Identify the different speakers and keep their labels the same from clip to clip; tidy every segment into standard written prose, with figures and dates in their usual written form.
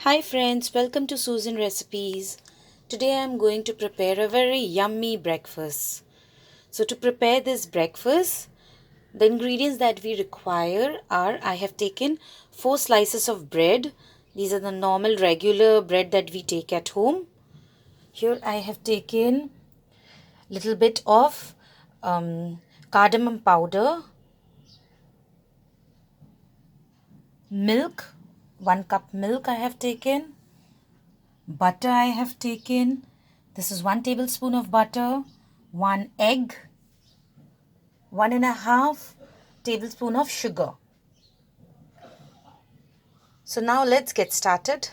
Speaker 1: Hi friends, welcome to Susan Recipes. Today I am going to prepare a very yummy breakfast. So to prepare this breakfast, the ingredients that we require are I have taken 4 slices of bread. These are the normal regular bread that we take at home. Here I have taken little bit of cardamom powder, milk, 1 cup milk I have taken, butter I have taken. This is 1 tablespoon of butter, 1 egg, 1.5 tablespoon of sugar. So now let's get started.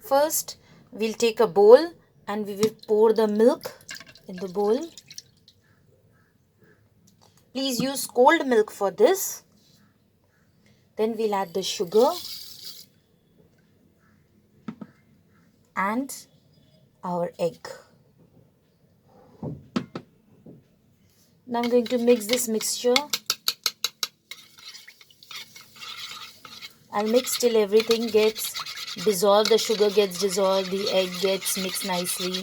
Speaker 1: First, we'll take a bowl and we will pour the milk in the bowl. Please use cold milk for this. Then we'll add the sugar and our egg. Now I'm going to mix this mixture. I'll mix till everything gets dissolved, the sugar gets dissolved, the egg gets mixed nicely.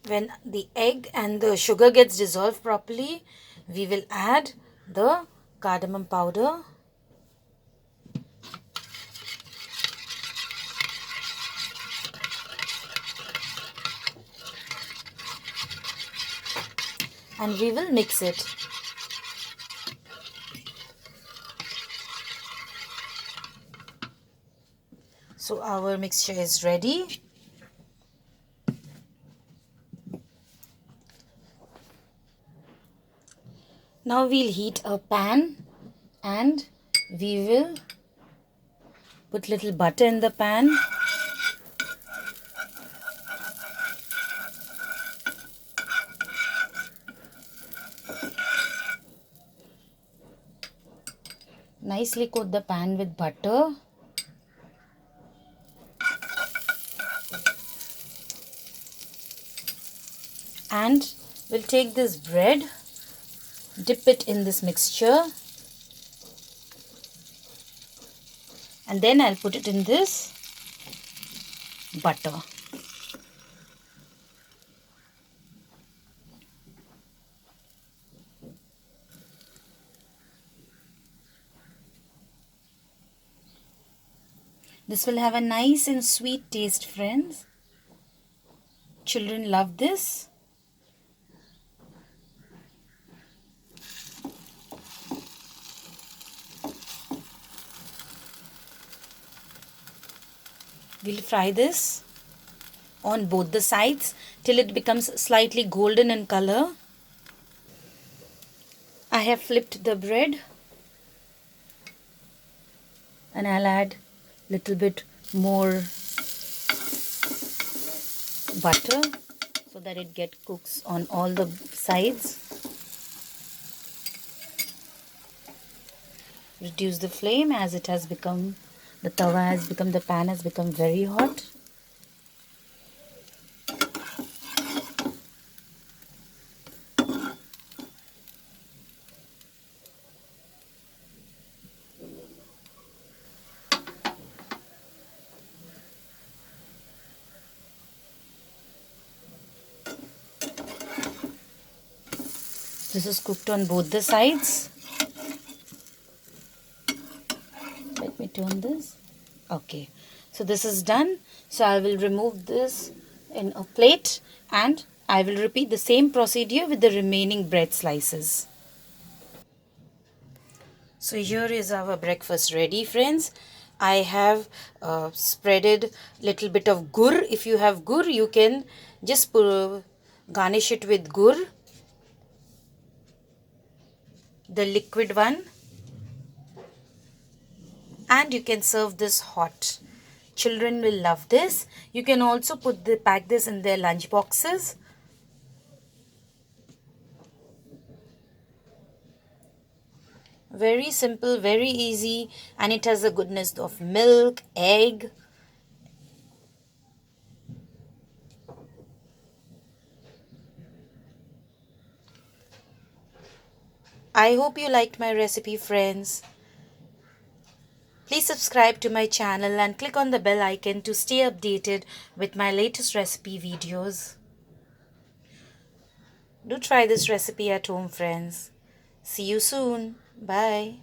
Speaker 1: When the egg and the sugar gets dissolved properly, we will add the cardamom powder. And we will mix it. So our mixture is ready. Now we'll heat a pan and we will put little butter in the pan. Nicely coat the pan with butter. And we'll take this bread, dip it in this mixture, and then I'll put it in this butter. This will have a nice and sweet taste, friends. Children love this. We'll fry this on both the sides till it becomes slightly golden in color. I have flipped the bread and I'll add little bit more butter so that it cooks on all the sides. Reduce the flame as it has become, the pan has become very hot. This is cooked on both the sides. Let me turn this. Okay, so this is done. So I will remove this in a plate and I will repeat the same procedure with the remaining bread slices. So here is our breakfast ready, friends. I have spreaded little bit of gur. If you have gur, you can just garnish it with gur, the liquid one, and you can serve this hot. Children will love this. You can also pack this in their lunch boxes. Very simple, very easy, and it has the goodness of milk, egg. I hope you liked my recipe, friends. Please subscribe to my channel and click on the bell icon to stay updated with my latest recipe videos. Do try this recipe at home, friends. See you soon. Bye.